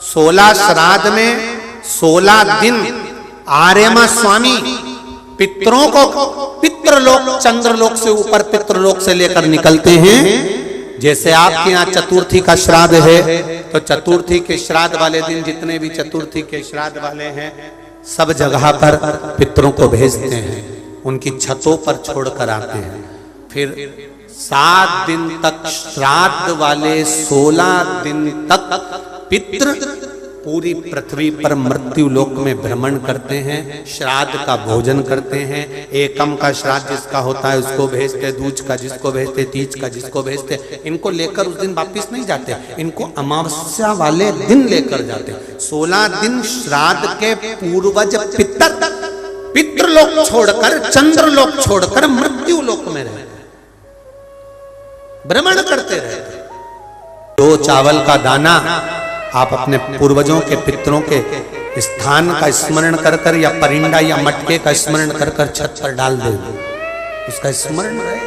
16 श्राद्ध में 16 दिन आर्यमा स्वामी पितरों को पितृलोक चंद्रलोक से ऊपर पितृलोक से लेकर निकलते हैं। जैसे आपके यहाँ चतुर्थी का श्राद्ध है तो चतुर्थी के श्राद्ध वाले दिन जितने भी चतुर्थी के श्राद्ध वाले हैं सब जगह पर पितरों को भेजते हैं, उनकी छतों पर छोड़कर आते हैं। फिर 7 दिन तक श्राद्ध वाले 16 दिन तक पितृ पूरी पृथ्वी पर मृत्यु लोक में भ्रमण करते हैं, श्राद्ध का भोजन करते हैं। एकम का श्राद्ध जिसका होता है उसको भेजते, दूज का जिसको भेजते, तीज का जिसको भेजते। इनको लेकर उस दिन वापिस नहीं जाते, इनको अमावस्या वाले दिन लेकर जाते। 16 दिन श्राद्ध के पूर्वज पितृलोक छोड़कर चंद्रलोक छोड़कर मृत्यु लोक में रहते, भ्रमण करते रहते। 2 चावल का दाना आप अपने पूर्वजों के पितरों के स्थान का स्मरण कर कर या परिंदा या मटके का स्मरण कर कर छत पर डाल दे, उसका स्मरण रहे,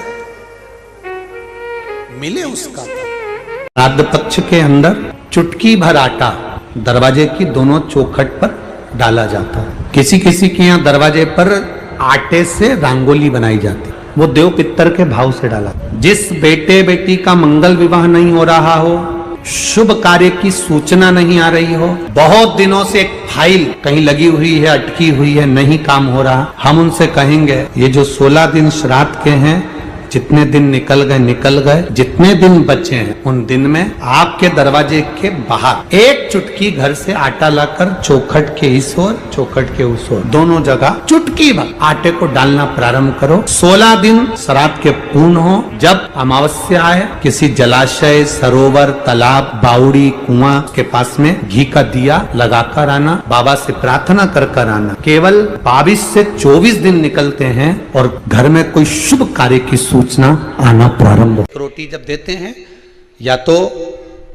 मिले उसका। श्राद्ध पक्ष के अंदर चुटकी भर आटा दरवाजे की दोनों चौखट पर डाला जाता है। किसी किसी के यहाँ दरवाजे पर आटे से रंगोली बनाई जाती, वो देव पितर के भाव से डाला। जिस बेटे बेटी का मंगल विवाह नहीं हो रहा हो, शुभ कार्य की सूचना नहीं आ रही हो, बहुत दिनों से एक फाइल कहीं लगी हुई है, अटकी हुई है, नहीं काम हो रहा, हम उनसे कहेंगे ये जो 16 दिन श्राद्ध के हैं, जितने दिन निकल गए, जितने दिन बचे हैं उन दिन में आपके दरवाजे के बाहर एक चुटकी घर से आटा लाकर चौखट के इस ओर चौखट के उस ओर दोनों जगह चुटकी भर आटे को डालना प्रारंभ करो। 16 दिन श्राद्ध के पूर्ण हो। जब अमावस्या आए किसी जलाशय, सरोवर, तालाब, बावड़ी, कुआं के पास में घी का दिया लगाकर आना, बाबा से प्रार्थना कर आना। केवल 22 से 24 दिन निकलते हैं और घर में कोई शुभ कार्य की सूचना आना प्रारंभ हो। रोटी जब देते हैं या तो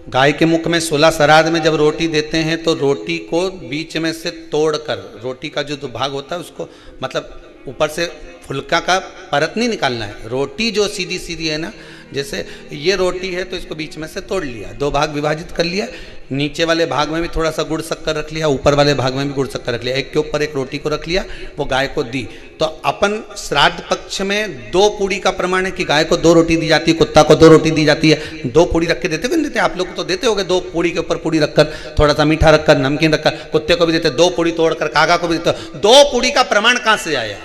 गाय के मुख में 16 श्राद्ध में जब रोटी देते हैं तो रोटी को बीच में से तोड़कर, रोटी का जो भाग होता है उसको मतलब ऊपर से फुलका का परत नहीं निकालना है। रोटी जो सीधी सीधी है ना, जैसे ये रोटी है तो इसको बीच में से तोड़ लिया, 2 भाग विभाजित कर लिया, नीचे वाले भाग में भी थोड़ा सा गुड़ शक्कर रख लिया, ऊपर वाले भाग में भी गुड़ शक्कर रख लिया, एक के ऊपर एक रोटी को रख लिया, वो गाय को दी। तो अपन श्राद्ध पक्ष में 2 पूड़ी का प्रमाण है कि गाय को 2 रोटी दी जाती है, कुत्ता को 2 रोटी दी जाती है। 2 पूड़ी रख के देते हो, देते आप लोग तो देते होगे, 2 पूड़ी के ऊपर पूड़ी रखकर, थोड़ा सा मीठा रखकर, नमकीन रखकर, कुत्ते को भी देते, 2 पूड़ी तोड़कर कागा को भी देते। 2 पूड़ी का प्रमाण कहां से आया?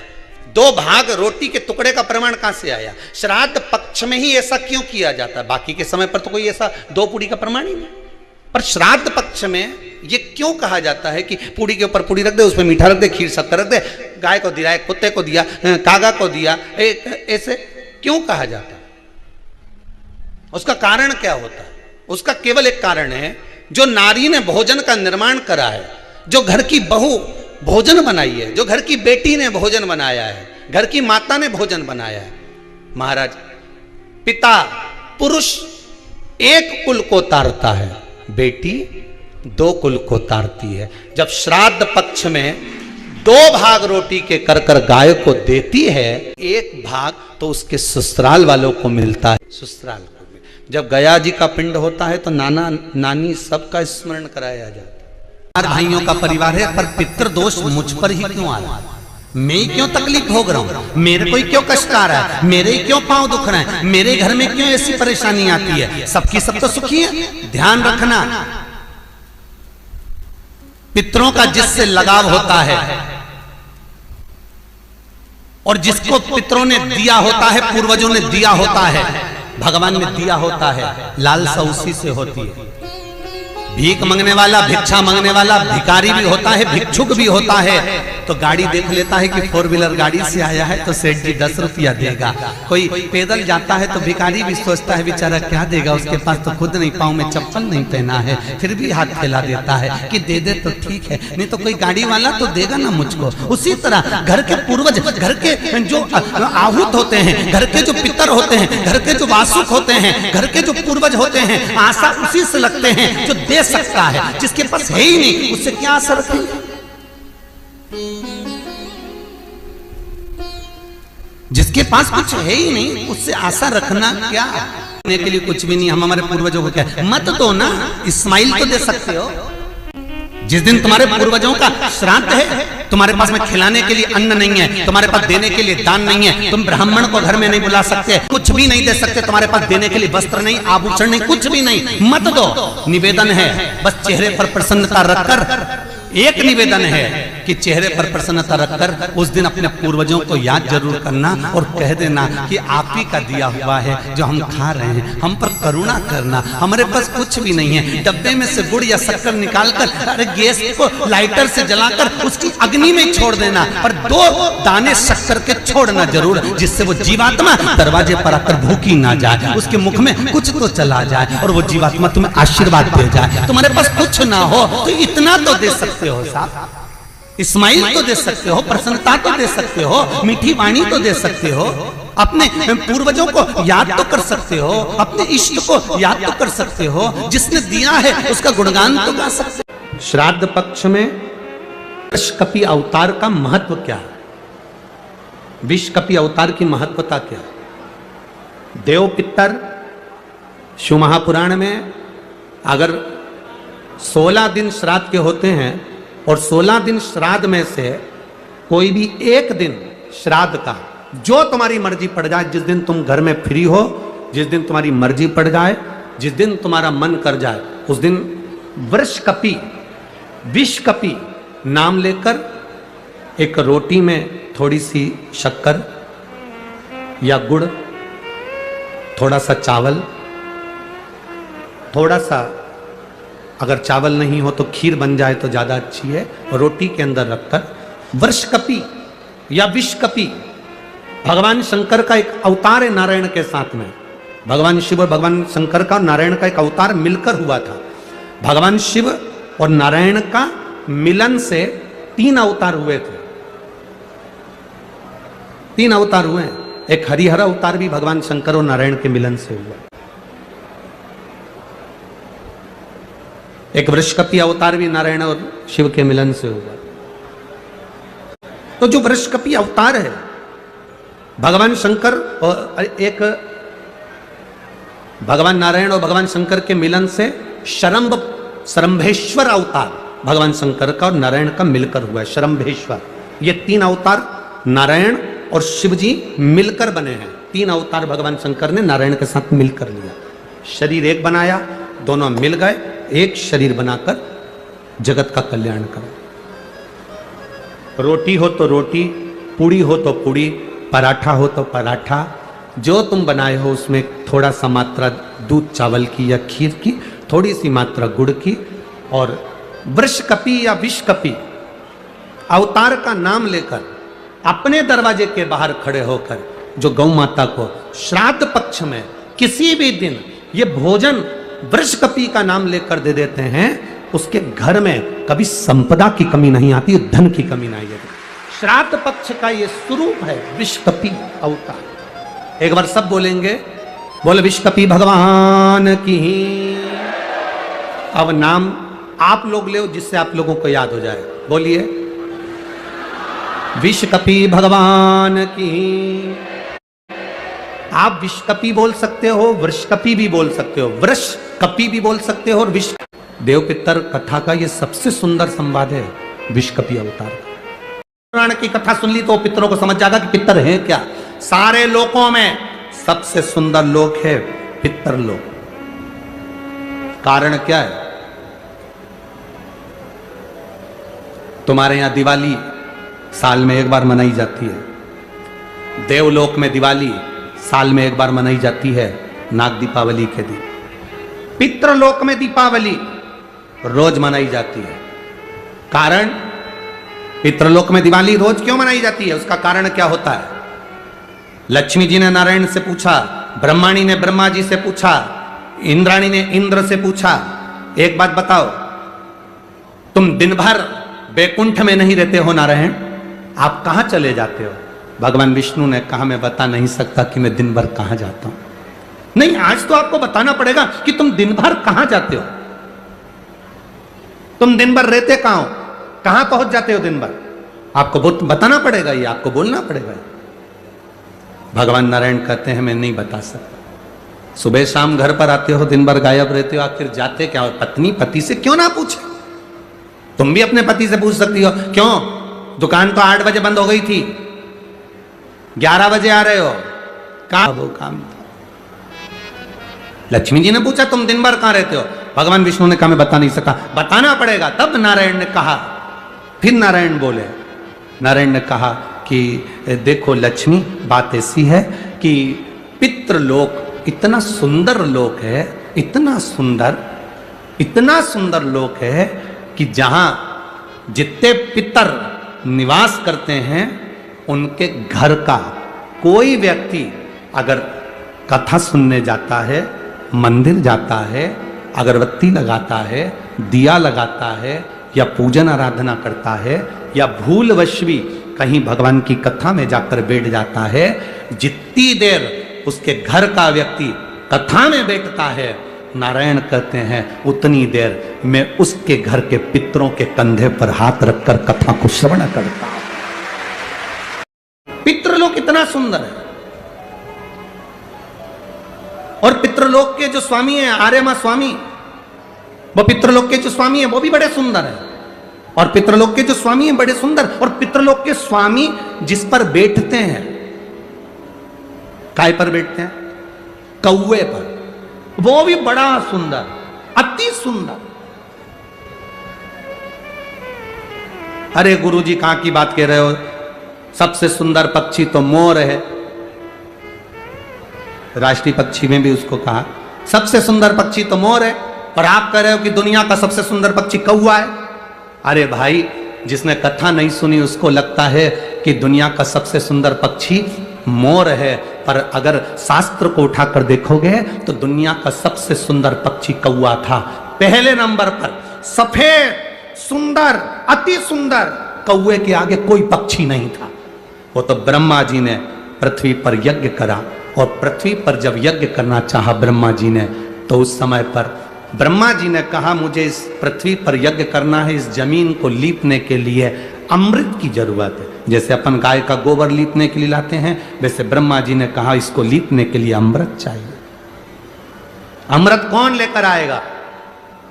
2 भाग रोटी के टुकड़े का प्रमाण कहां से आया? श्राद्ध पक्ष में ही ऐसा क्यों किया जाता है? बाकी के समय पर तो कोई ऐसा 2 पूड़ी का प्रमाण ही नहीं, पर श्राद्ध पक्ष में ये क्यों कहा जाता है कि पूड़ी के ऊपर पूड़ी रख दे, उसमें मीठा रख दे, खीर शक्कर रख दे, गाय को दिया, कुत्ते को दिया, कागा को दिया, ऐसे क्यों कहा जाता है? उसका कारण क्या होता है? उसका केवल एक कारण है, जो नारी ने भोजन का निर्माण करा है, जो घर की बहू भोजन बनाई है, जो घर की बेटी ने भोजन बनाया है, घर की माता ने भोजन बनाया है। महाराज, पिता पुरुष एक कुल को तारता है, बेटी 2 कुल को तारती है। जब श्राद्ध पक्ष में 2 भाग रोटी के कर कर गाय को देती है, 1 भाग तो उसके ससुराल वालों को मिलता है, ससुराल को भी। जब गया जी का पिंड होता है तो नाना नानी सबका स्मरण कराया जाता है। भाइयों का परिवार है, पर पितृ दोष मुझ पर ही क्यों आ रहा है? मैं क्यों तकलीफ भोग रहा हूं? मेरे को क्यों कष्ट आ रहा है? मेरे क्यों पांव दुख रहे हैं? मेरे घर में क्यों ऐसी परेशानी आती है? सबकी सब तो सुखी है। ध्यान रखना, पितरों का जिससे लगाव होता है और जिसको पितरों ने दिया होता है, पूर्वजों ने दिया होता है, भगवान ने दिया होता है, लालसा उसी से होती है। भीख मांगने वाला, भिक्षा मांगने वाला भिखारी भी होता है, भिक्षुक भी होता है। तो गाड़ी देख लेता है कि 4 व्हीलर गाड़ी से आया है तो सेठ जी 10 रुपया देगा। कोई पैदल जाता है तो भिखारी भी सोचता है बेचारा क्या देगा, उसके पास तो खुद नहीं, पाँव में चप्पल नहीं पहना है, फिर भी हाथ फैला देता है कि दे दे तो ठीक है, नहीं तो कोई गाड़ी वाला तो देगा ना मुझको। उसी तरह घर के पूर्वज, घर के जो आहूत होते हैं, घर के जो पितर होते हैं, घर के जो वासुक होते हैं, घर के जो पूर्वज होते हैं, आशा उसी से लगते हैं जो दे सकता है। जिसके पास है ही नहीं उससे क्या आशा रखेंगे? जिसके पास कुछ है ही नहीं उससे आशा रखना क्या? के लिए कुछ भी नहीं। हम हमारे पूर्वजों को क्या मत दो ना, इस्माइल तो दे सकते हो, जिस दिन तुम्हारे पूर्वजों का श्राद्ध है, तुम्हारे पास में खिलाने के लिए अन्न नहीं है, तुम्हारे पास देने के लिए दान नहीं है, तुम ब्राह्मण को घर में नहीं बुला सकते, कुछ भी नहीं दे सकते, तुम्हारे पास देने के लिए वस्त्र नहीं, आभूषण नहीं, कुछ भी नहीं, मत दो। निवेदन है बस चेहरे पर प्रसन्नता रखकर, एक निवेदन है कि चेहरे पर प्रसन्नता रखकर उस दिन अपने पूर्वजों को याद जरूर करना और कह देना कि आप ही का दिया हुआ है जो हम खा रहे हैं, हम पर करुणा करना, हमारे पास कुछ भी नहीं है। डब्बे में से गुड़ या शक्कर निकालकर अरे गैस को लाइटर से जलाकर उसकी अग्नि में छोड़ देना, पर 2 दाने शक्कर के छोड़ना जरूर, जिससे वो जीवात्मा दरवाजे पर आकर भूखी ना जाए, उसके मुख में कुछ तो चला जाए और वो जीवात्मा तुम्हें आशीर्वाद दे जाए। तुम्हारे पास कुछ ना हो तो इतना तो दे सकते हो साहब, स्माइल तो दे सकते हो, प्रसन्नता तो दे सकते हो, मीठी वाणी तो दे सकते हो, अपने पूर्वजों को याद तो कर सकते हो, अपने इष्ट को याद तो कर सकते हो, जिसने दिया है उसका गुणगान तो गा सकते हो। श्राद्ध पक्ष में विषकपि अवतार का महत्व क्या है? विषकपि अवतार की महत्वता क्या है? देव पितर शिव महापुराण में अगर 16 दिन श्राद्ध के होते हैं और 16 दिन श्राद्ध में से कोई भी एक दिन श्राद्ध का जो तुम्हारी मर्जी पड़ जाए, जिस दिन तुम घर में फ्री हो, जिस दिन तुम्हारी मर्जी पड़ जाए, जिस दिन तुम्हारा मन कर जाए, उस दिन वृषकपि विषकपि नाम लेकर एक रोटी में थोड़ी सी शक्कर या गुड़, थोड़ा सा चावल, थोड़ा सा अगर चावल नहीं हो तो खीर बन जाए तो ज्यादा अच्छी है, रोटी के अंदर रखकर वृषकपि या विषकपि भगवान शंकर का एक अवतार है नारायण के साथ में। भगवान शिव और भगवान शंकर का और नारायण का एक अवतार मिलकर हुआ था। भगवान शिव और नारायण का मिलन से 3 अवतार हुए थे, 3 अवतार हुए। एक हरिहर अवतार भी भगवान शंकर और नारायण के मिलन से हुआ, एक वृषकपि अवतार भी नारायण और शिव के मिलन से हुआ। तो जो वृषकपि अवतार है भगवान शंकर और एक भगवान नारायण और भगवान शंकर के मिलन से शरंभेश्वर अवतार भगवान शंकर का और नारायण का मिलकर हुआ है। शरंभेश्वर, ये 3 अवतार नारायण और शिव जी मिलकर बने हैं। 3 अवतार भगवान शंकर ने नारायण के साथ मिलकर लिया, शरीर एक बनाया, दोनों मिल गए, एक शरीर बनाकर जगत का कल्याण करो। रोटी हो तो रोटी, पूड़ी हो तो पूड़ी, पराठा हो तो पराठा, जो तुम बनाए हो उसमें थोड़ा सा मात्रा दूध चावल की या खीर की, थोड़ी सी मात्रा गुड़ की, और वृषकपि या विषकपि अवतार का नाम लेकर अपने दरवाजे के बाहर खड़े होकर जो गौ माता को श्राद्ध पक्ष में किसी भी दिन ये भोजन वृषकपि का नाम लेकर दे देते हैं, उसके घर में कभी संपदा की कमी नहीं आती, धन की कमी नहीं आती। श्राद्ध पक्ष का ये स्वरूप है विषकपि अवतार। एक बार सब बोलेंगे, बोले विषकपि भगवान की। अब नाम आप लोग ले जिससे आप लोगों को याद हो जाए, बोलिए विषकपि भगवान की। आप विषकपि बोल सकते हो, वृषकपि भी बोल सकते हो, वृषकपि भी बोल सकते हो, और विष देव पितर कथा का ये सबसे सुंदर संवाद है विषकपि अवतार का। पुराण की कथा सुन ली तो पितरों को समझ जाएगा कि पितर है क्या। सारे लोकों में सबसे सुंदर लोक है पितर लोक। कारण क्या है? तुम्हारे यहां दिवाली साल में एक बार मनाई जाती है, देवलोक में दिवाली साल में एक बार मनाई जाती है, नाग दीपावली के दिन। पितृलोक में दीपावली रोज मनाई जाती है। कारण, पितृलोक में दिवाली रोज क्यों मनाई जाती है, उसका कारण क्या होता है? लक्ष्मी जी ने नारायण से पूछा, ब्रह्माणी ने ब्रह्मा जी से पूछा, इंद्राणी ने इंद्र से पूछा, एक बात बताओ, तुम दिन भर बैकुंठ में नहीं रहते हो नारायण, आप कहां चले जाते हो? भगवान विष्णु ने कहा, मैं बता नहीं सकता कि मैं दिन भर कहां जाता हूं। नहीं, आज तो आपको बताना पड़ेगा कि तुम दिन भर कहां जाते हो, तुम दिन भर रहते कहां हो, कहां पहुंच जाते हो दिन भर, आपको बताना पड़ेगा, ये आपको बोलना पड़ेगा। भगवान नारायण कहते हैं, मैं नहीं बता सकता। सुबह शाम घर पर आते हो, दिन भर गायब रहते हो, आखिर जाते क्या हो? पत्नी पति से क्यों ना पूछे? तुम भी अपने पति से पूछ सकती हो, क्यों दुकान तो 8 बजे बंद हो गई थी, 11 बजे आ रहे हो, कहाँ वो काम था। लक्ष्मी जी ने पूछा तुम दिन भर कहां रहते हो? भगवान विष्णु ने कहा मैं बता नहीं सका। बताना पड़ेगा। तब नारायण ने कहा, फिर नारायण बोले, नारायण ने कहा कि देखो लक्ष्मी, बात ऐसी है कि पितृलोक इतना सुंदर लोक है, इतना सुंदर लोक है कि जहां जितने पितर निवास करते हैं उनके घर का कोई व्यक्ति अगर कथा सुनने जाता है, मंदिर जाता है, अगरबत्ती लगाता है, दिया लगाता है या पूजन आराधना करता है या भूलवश भी कहीं भगवान की कथा में जाकर बैठ जाता है, जितनी देर उसके घर का व्यक्ति कथा में बैठता है, नारायण कहते हैं उतनी देर मैं उसके घर के पितरों के कंधे पर हाथ रखकर कथा को श्रवण करता हूं। पितृलोक इतना सुंदर है। और पितृलोक के जो स्वामी हैं, आर्यमा स्वामी, वो पितृलोक के जो स्वामी हैं वो भी बड़े सुंदर हैं। और पितृलोक के जो स्वामी हैं बड़े सुंदर, और पितृलोक के स्वामी जिस पर बैठते हैं, काय पर बैठते हैं? कौवे पर, वो भी बड़ा सुंदर, अति सुंदर। अरे गुरुजी कहां की बात कह रहे हो? सबसे सुंदर पक्षी तो मोर है। राष्ट्रीय पक्षी में भी उसको कहा सबसे सुंदर पक्षी तो मोर है, और आप कह रहे हो कि दुनिया का सबसे सुंदर पक्षी कौवा है। अरे भाई, जिसने कथा नहीं सुनी उसको लगता है कि दुनिया का सबसे सुंदर पक्षी मोर है, पर अगर शास्त्र को उठाकर देखोगे तो दुनिया का सबसे सुंदर पक्षी कौवा था। पहले नंबर पर सफेद, सुंदर, अति सुंदर कौवे के आगे कोई पक्षी नहीं था। वो तो ब्रह्मा जी ने पृथ्वी पर यज्ञ करा, और पृथ्वी पर जब यज्ञ करना चाहा ब्रह्मा जी ने, तो उस समय पर ब्रह्मा जी ने कहा मुझे इस पृथ्वी पर यज्ञ करना है, इस जमीन को लीपने के लिए अमृत की जरूरत है। जैसे अपन गाय का गोबर लीपने के लिए लाते हैं, वैसे ब्रह्मा जी ने कहा इसको लीपने के लिए अमृत चाहिए। अमृत कौन लेकर आएगा?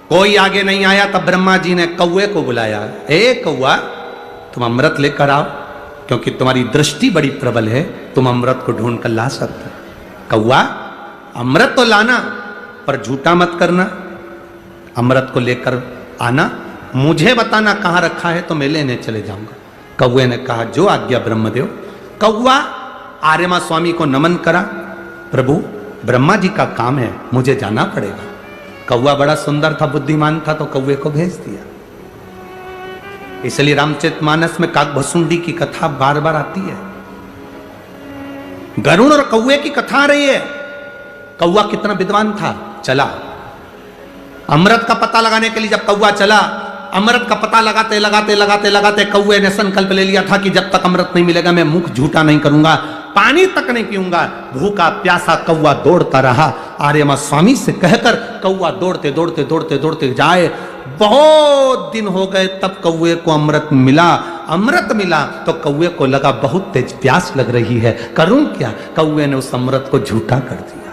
कोई आगे नहीं आया, तब ब्रह्मा जी ने कौवे को बुलाया, ए कौवा तुम अमृत लेकर आओ, क्योंकि तुम्हारी दृष्टि बड़ी प्रबल है, तुम अमृत को ढूंढ कर ला सकते। कौवा अमृत तो लाना, पर झूठा मत करना, अमृत को लेकर आना, मुझे बताना कहां रखा है तो मैं लेने चले जाऊंगा। कौवे ने कहा जो आज्ञा ब्रह्मदेव। कौवा आर्यमा स्वामी को नमन करा, प्रभु ब्रह्मा जी का काम है, मुझे जाना पड़ेगा। कौवा बड़ा सुंदर था, बुद्धिमान था, तो कौवे को भेज दिया। इसलिए रामचरितमानस में काकभसुंडी की कथा बार बार आती है। गरुड़ और कौवे की कथा आ रही है। कौवा कितना विद्वान था, चला अमृत का पता लगाने के लिए। जब कौवा चला, अमृत का पता लगाते लगाते लगाते लगाते कौवे ने संकल्प ले लिया था कि जब तक अमृत नहीं मिलेगा मैं मुख झूठा नहीं करूंगा, पानी तक नहीं पीऊंगा। भूखा प्यासा कौवा दौड़ता रहा। आर्यमा स्वामी से कहकर कौवा दौड़ते दौड़ते दौड़ते दौड़ते जाए। बहुत दिन हो गए, तब कौवे को अमृत मिला। अमृत मिला तो कौवे को लगा बहुत तेज प्यास लग रही है, करूं क्या? कौवे ने उस अमृत को झूठा कर दिया।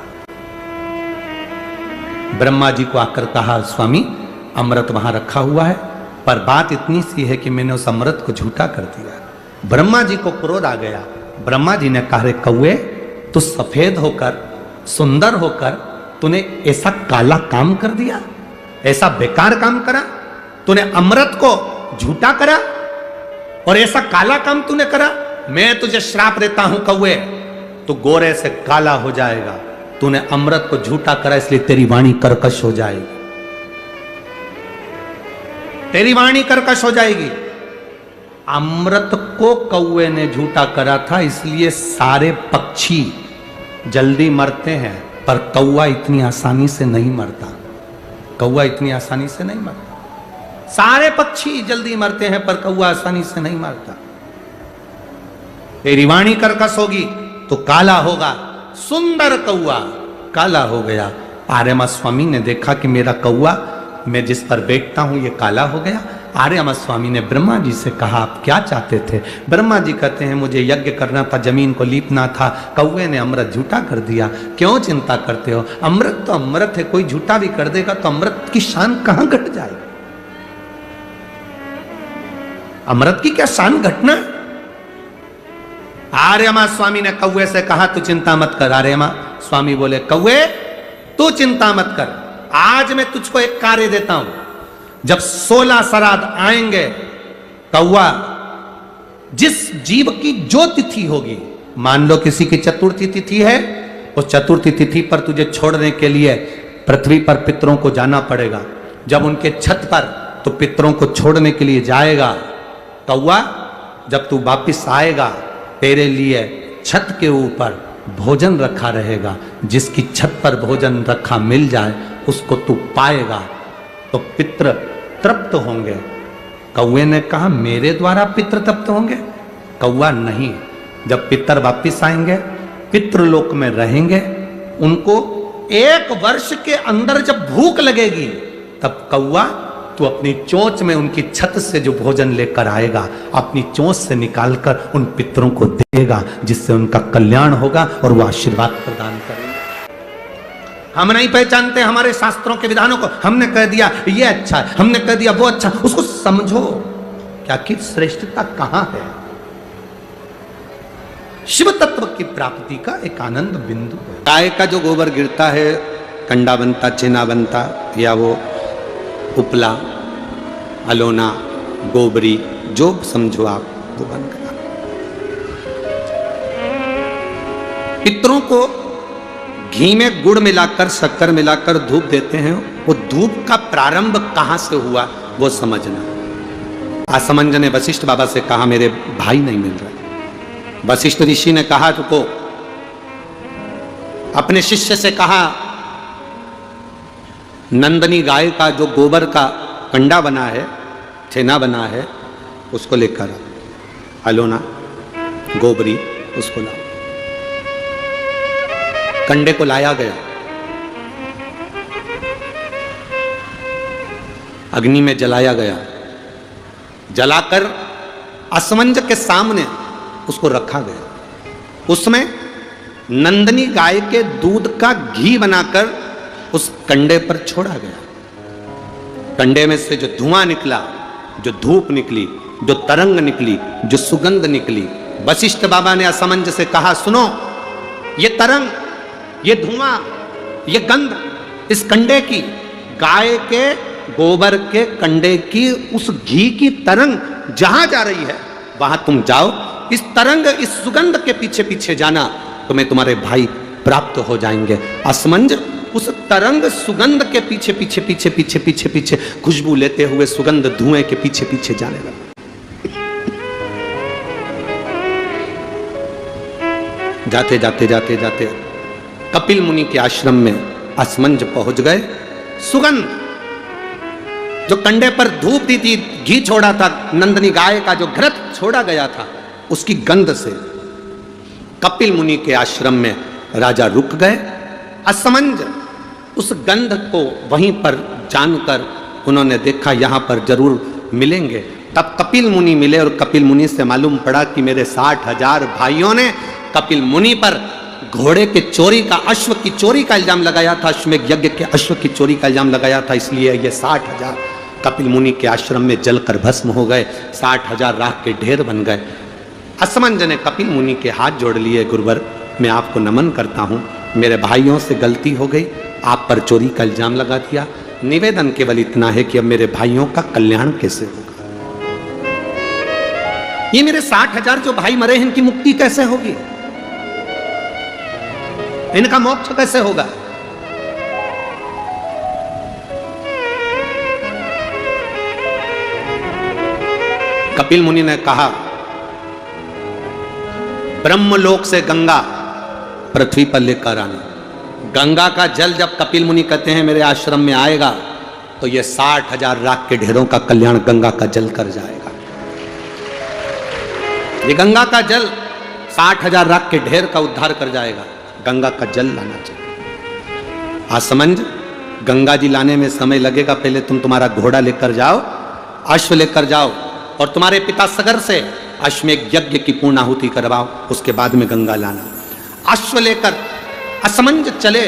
ब्रह्मा जी को आकर कहा स्वामी अमृत वहां रखा हुआ है, पर बात इतनी सी है कि मैंने उस अमृत को झूठा कर दिया। ब्रह्मा जी को क्रोध आ गया। ब्रह्मा जी ने कहा रे कौवे, तू सफेद होकर, सुंदर होकर तूने ऐसा काला काम कर दिया, ऐसा बेकार काम करा, तूने अमृत को झूठा करा और ऐसा काला काम तूने करा। मैं तुझे श्राप देता हूं कौवे, तू गोरे से काला हो जाएगा। तूने अमृत को झूठा करा, इसलिए तेरी वाणी कर्कश हो जाएगी, तेरी वाणी कर्कश हो जाएगी। अमृत को कौवे ने झूठा करा था, इसलिए सारे पक्षी जल्दी मरते हैं, पर कौवा इतनी आसानी से नहीं मरता। कौवा इतनी आसानी से नहीं मरता। सारे पक्षी जल्दी मरते हैं, पर कौवा आसानी से नहीं मरता। तेरी वाणी कर्कश होगी तो काला होगा। सुंदर कौवा काला हो गया। आर्यमा स्वामी ने देखा कि मेरा कौवा, मैं जिस पर बैठता हूं, ये काला हो गया। आर्यमा स्वामी ने ब्रह्मा जी से कहा आप क्या चाहते थे? ब्रह्मा जी कहते हैं मुझे यज्ञ करना था, जमीन को लीपना था, कौवे ने अमृत झूठा कर दिया। क्यों चिंता करते हो? अमृत तो अमृत है, कोई झूठा भी कर देगा तो अमृत की शान कहां घट जाएगी? अमृत की क्या शान घटना। आर्यमा स्वामी ने कौवे से कहा तू चिंता मत कर। आर्यमा स्वामी बोले कौवे तू चिंता मत कर, आज मैं तुझको एक कार्य देता हूं। जब 16 श्राद्ध आएंगे, कौवा जिस जीव की जो तिथि होगी, मान लो किसी की चतुर्थी तिथि है, उस चतुर्थी तिथि पर तुझे छोड़ने के लिए पृथ्वी पर पितरों को जाना पड़ेगा। जब उनके छत पर तो पितरों को छोड़ने के लिए जाएगा, कौवा जब तू वापिस आएगा तेरे लिए छत के ऊपर भोजन रखा रहेगा। जिसकी छत पर भोजन रखा मिल जाए उसको तू पाएगा तो पितृ तृप्त होंगे। कौवे ने कहा मेरे द्वारा पितृ तृप्त होंगे? कौवा नहीं, जब पितर वापिस आएंगे पितृलोक में रहेंगे, उनको 1 वर्ष के अंदर जब भूख लगेगी तब कौवा तू अपनी चोंच में उनकी छत से जो भोजन लेकर आएगा, अपनी चोंच से निकालकर उन पितरों को देगा, जिससे उनका कल्याण होगा और वो आशीर्वाद प्रदान करेंगे। हम नहीं पहचानते हमारे शास्त्रों के विधानों को, हमने कह दिया ये अच्छा है, हमने कह दिया वो अच्छा, उसको समझो क्या कि श्रेष्ठता कहां है। शिव तत्व की प्राप्ति का एक आनंद बिंदु है। गाय का जो गोबर गिरता है, कंडा बनता, छेना बनता, या वो उपला, अलोना, गोबरी, जो समझो आप, वो बन गया। पितरों को घी में गुड़ मिलाकर, शक्कर मिलाकर धूप देते हैं। वो धूप का प्रारंभ कहां से हुआ वो समझना। असमंज ने वशिष्ठ बाबा से कहा मेरे भाई नहीं मिल रहे। वशिष्ठ ऋषि ने कहा तुमको, अपने शिष्य से कहा नंदनी गाय का जो गोबर का कंडा बना है, छेना बना है, उसको लेकर अलोना, गोबरी, उसको लाओ। कंडे को लाया गया, अग्नि में जलाया गया, जलाकर असमंज के सामने उसको रखा गया। उसमें नंदनी गाय के दूध का घी बनाकर उस कंडे पर छोड़ा गया। कंडे में से जो धुआं निकला, जो धूप निकली, जो तरंग निकली, जो सुगंध निकली, वशिष्ठ बाबा ने असमंज से कहा सुनो, ये तरंग, ये धुआं, ये गंध इस कंडे की, गाय के गोबर के कंडे की, उस घी की तरंग जहां जा रही है वहां तुम जाओ, इस तरंग, इस सुगंध के पीछे पीछे जाना, तुम्हें तुम्हारे भाई प्राप्त हो जाएंगे। असमंज उस तरंग सुगंध के पीछे पीछे पीछे पीछे पीछे पीछे खुशबू लेते हुए सुगंध धुएं के पीछे पीछे जाने लगा। जाते जाते जाते जाते कपिल मुनि के आश्रम में असमंज पहुंच गए। सुगंध, जो कंडे पर धूप दी थी, घी छोड़ा था, नंदनी गाय का जो घृत छोड़ा गया था, उसकी गंध से कपिल मुनि के आश्रम में राजा रुक गए। असमंज उस गंध को वहीं पर जानकर उन्होंने देखा यहां पर जरूर मिलेंगे। तब कपिल मुनि मिले और कपिल मुनि से मालूम पड़ा कि मेरे 60,000 भाइयों ने कपिल मुनि पर घोड़े के चोरी का, अश्व की चोरी का इल्जाम लगाया था, अश्वमेध यज्ञ के अश्व की चोरी का इल्जाम लगाया था, इसलिए ये 60,000 कपिल मुनि के आश्रम में जलकर भस्म हो गए, 60,000 राख के ढेर बन गए। असमंज ने कपिल मुनि के हाथ जोड़ लिए, गुरुवर मैं आपको नमन करता हूं, मेरे भाइयों से गलती हो गई, आप पर चोरी का इल्जाम लगा दिया, निवेदन केवल इतना है कि अब मेरे भाइयों का कल्याण कैसे होगा, ये मेरे 60,000 जो भाई मरे हैं इनकी मुक्ति कैसे होगी, इनका मोक्ष कैसे होगा। कपिल मुनि ने कहा ब्रह्मलोक से गंगा पृथ्वी पर लेकर आना। गंगा का जल जब कपिल मुनि कहते हैं मेरे आश्रम में आएगा तो ये 60,000 राख के ढेरों का कल्याण गंगा का जल कर जाएगा। ये गंगा का जल 60,000 राख के ढेर का उद्धार कर जाएगा। गंगा का जल लाना चाहिए। असमंज, गंगा जी लाने में समय लगेगा, पहले तुम तुम्हारा घोड़ा लेकर जाओ, अश्व लेकर जाओ और तुम्हारे पिता सगर से अश्वमेध यज्ञ की पूर्णाहुति करवाओ, उसके बाद में गंगा लाना। अश्व लेकर असमंज चले,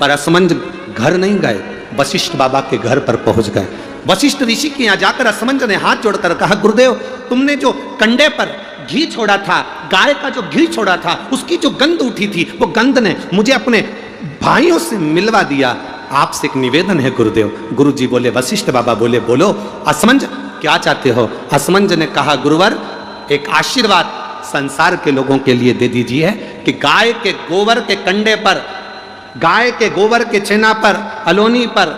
पर असमंज घर नहीं गए, वशिष्ठ बाबा के घर पर पहुंच गए। वशिष्ठ ऋषि के यहाँ जाकर असमंज ने हाथ जोड़कर कहा, गुरुदेव तुमने जो कंडे पर घी छोड़ा था, गाय का जो घी छोड़ा था, उसकी जो गंध उठी थी, वो गंध ने मुझे अपने भाइयों से मिलवा दिया। आपसे एक निवेदन है गुरुदेव। गुरुजी बोले, वशिष्ठ बाबा बोले, बोलो असमंज क्या चाहते हो? असमंज ने कहा, गुरुवर एक आशीर्वाद संसार के लोगों के लिए दे दीजिए कि गाय के गोबर के कंडे पर, गाय के गोबर के छेना पर, अलोनी पर,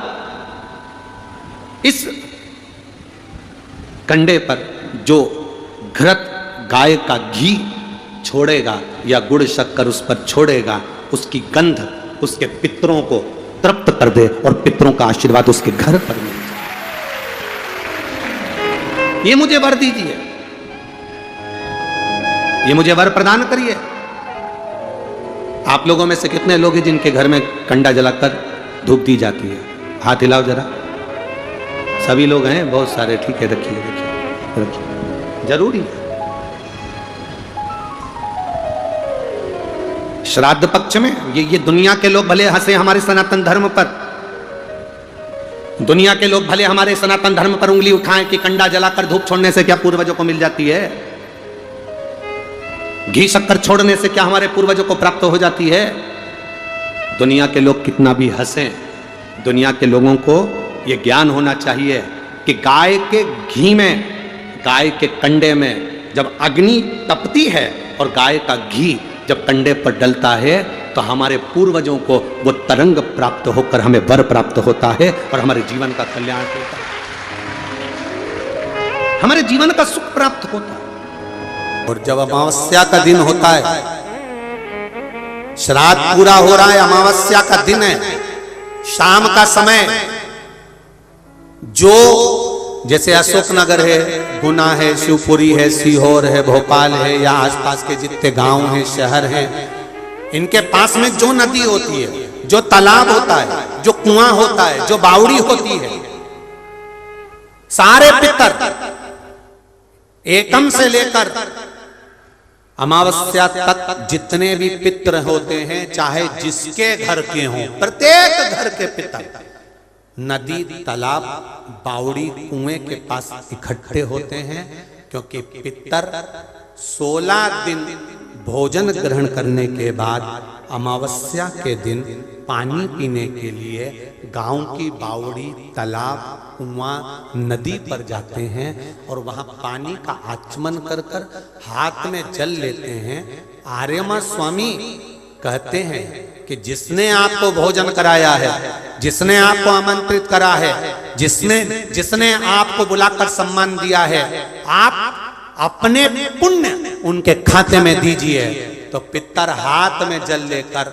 इस कंडे पर जो घृत गाय का घी छोड़ेगा या गुड़ शक्कर उस पर छोड़ेगा, उसकी गंध उसके पितरों को तृप्त कर दे और पितरों का आशीर्वाद उसके घर पर मिल जाए। ये मुझे वर दीजिए, ये मुझे वर प्रदान करिए। आप लोगों में से कितने लोग हैं जिनके घर में कंडा जलाकर धूप दी जाती है? हाथ हिलाओ जरा। सभी लोग हैं, बहुत सारे। ठीक है, रखिए रखिए रखिए, जरूरी है। श्राद्ध पक्ष में ये दुनिया के लोग भले हंसे हमारे सनातन धर्म पर, दुनिया के लोग भले हमारे सनातन धर्म पर उंगली उठाएं कि कंडा जलाकर धूप छोड़ने से क्या पूर्वजों को मिल जाती है, घी शक्कर छोड़ने से क्या हमारे पूर्वजों को प्राप्त हो जाती है। दुनिया के लोग कितना भी हंसें, दुनिया के लोगों को यह ज्ञान होना चाहिए कि गाय के घी में, गाय के कंडे में जब अग्नि तपती है और गाय का घी जब कंडे पर डलता है तो हमारे पूर्वजों को वो तरंग प्राप्त होकर हमें वर प्राप्त होता है और हमारे जीवन का कल्याण होता है, हमारे जीवन का सुख प्राप्त होता है। और जब अमावस्या का दिन होता है, श्राद्ध पूरा हो रहा है, अमावस्या का दिन है, शाम का समय, जो जैसे अशोकनगर है, गुना है, शिवपुरी है, सीहोर है, भोपाल है, या आसपास के जितने गांव हैं, शहर हैं, इनके पास में जो नदी होती है, जो तालाब होता है, जो कुआं होता है, जो बावड़ी होती है, सारे पितर एकम से लेकर अमावस्या तक जितने भी पितर होते हैं, चाहे जिसके घर के हों, प्रत्येक घर के पितर नदी, तालाब, बावड़ी, कुएं के पास इकट्ठे होते हैं, क्योंकि पितर 16 दिन भोजन ग्रहण करने के बाद अमावस्या के दिन पानी पीने के लिए गांव की बावड़ी, तालाब, कुआं, नदी पर जाते हैं और वहां पानी का आचमन कर कर हाथ में जल लेते हैं। आर्यमा स्वामी कहते हैं कि जिसने आपको भोजन कराया है, जिसने आपको आमंत्रित करा है, जिसने आपको बुलाकर सम्मान दिया है, आप अपने पुण्य उनके खाते में दीजिए। तो पितर हाथ में जल लेकर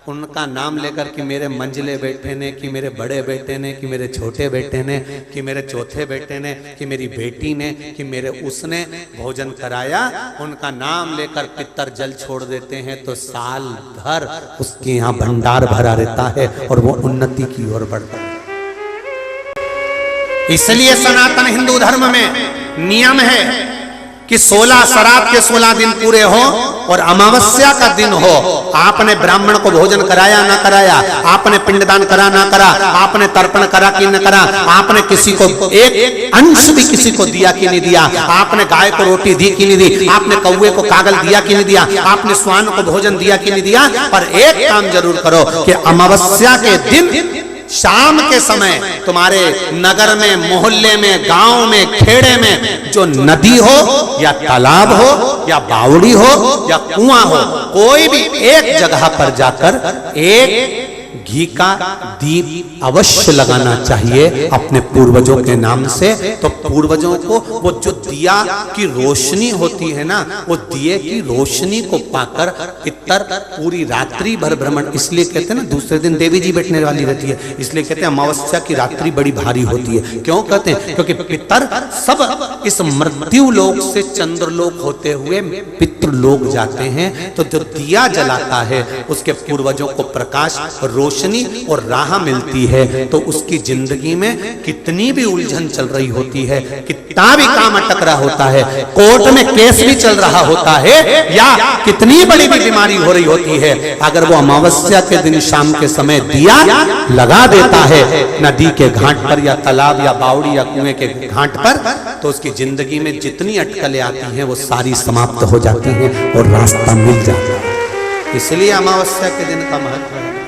उनका नाम लेकर कि मेरे मंझले बेटे ने, कि मेरे बड़े बेटे ने, कि मेरे छोटे बेटे ने, कि मेरे चौथे बेटे ने, कि मेरी बेटी ने, कि मेरे उसने भोजन कराया, उनका नाम लेकर पितर जल छोड़ देते हैं तो साल भर उसके यहाँ भंडार भरा रहता है और वो उन्नति की ओर बढ़ता है। इसलिए सनातन हिंदू धर्म में नियम है कि 16 श्राद्ध के 16 दिन पूरे हो और अमावस्या का दिन हो, आपने ब्राह्मण को भोजन कराया ना कराया, आपने पिंडदान करा ना करा, आपने तर्पण करा कि न करा, आपने किसी को एक अंश भी किसी को दिया कि नहीं दिया, आपने गाय को रोटी दी कि नहीं दी, आपने कौवे को कागल दिया कि नहीं दिया, आपने स्वान को भोजन दिया कि नहीं दिया, पर एक काम जरूर करो कि अमावस्या के दिन शाम के समय तुम्हारे नगर में, मोहल्ले में, गांव में, खेड़े में जो नदी हो या तालाब हो या बावड़ी हो या कुआं हो, कोई भी एक जगह पर जाकर एक घी का दीप अवश्य लगाना चाहिए अपने पूर्वजों के नाम से। तो पूर्वजों को वो जो दिया की रोशनी होती है ना, वो दिए की रोशनी को पाकर पितर पूरी रात्रि भर भ्रमण, इसलिए कहते हैं ना दूसरे दिन देवी जी बैठने वाली रहती है, इसलिए कहते हैं अमावस्या की रात्रि बड़ी भारी होती है। क्यों कहते हैं? क्योंकि पितर सब इस मृत्यु लोक से चंद्रलोक होते हुए पितृलोक जाते हैं। तो जो दिया जलाता है उसके पूर्वजों को प्रकाश रोशनी और राह मिलती है तो उसकी जिंदगी में कितनी भी उलझन चल रही होती है, कितना भी काम अटक रहा होता है, कोर्ट में केस भी चल रहा होता है, या कितनी बड़ी भी बीमारी हो रही होती है, अगर वो अमावस्या के दिन शाम के समय दिया लगा देता है नदी के घाट पर या तालाब या बावड़ी या कुएं के घाट पर, तो उसकी जिंदगी में जितनी अटकलें आती हैं वो सारी समाप्त हो जाती हैं और रास्ता मिल जाता है। इसलिए अमावस्या के दिन का महत्व है।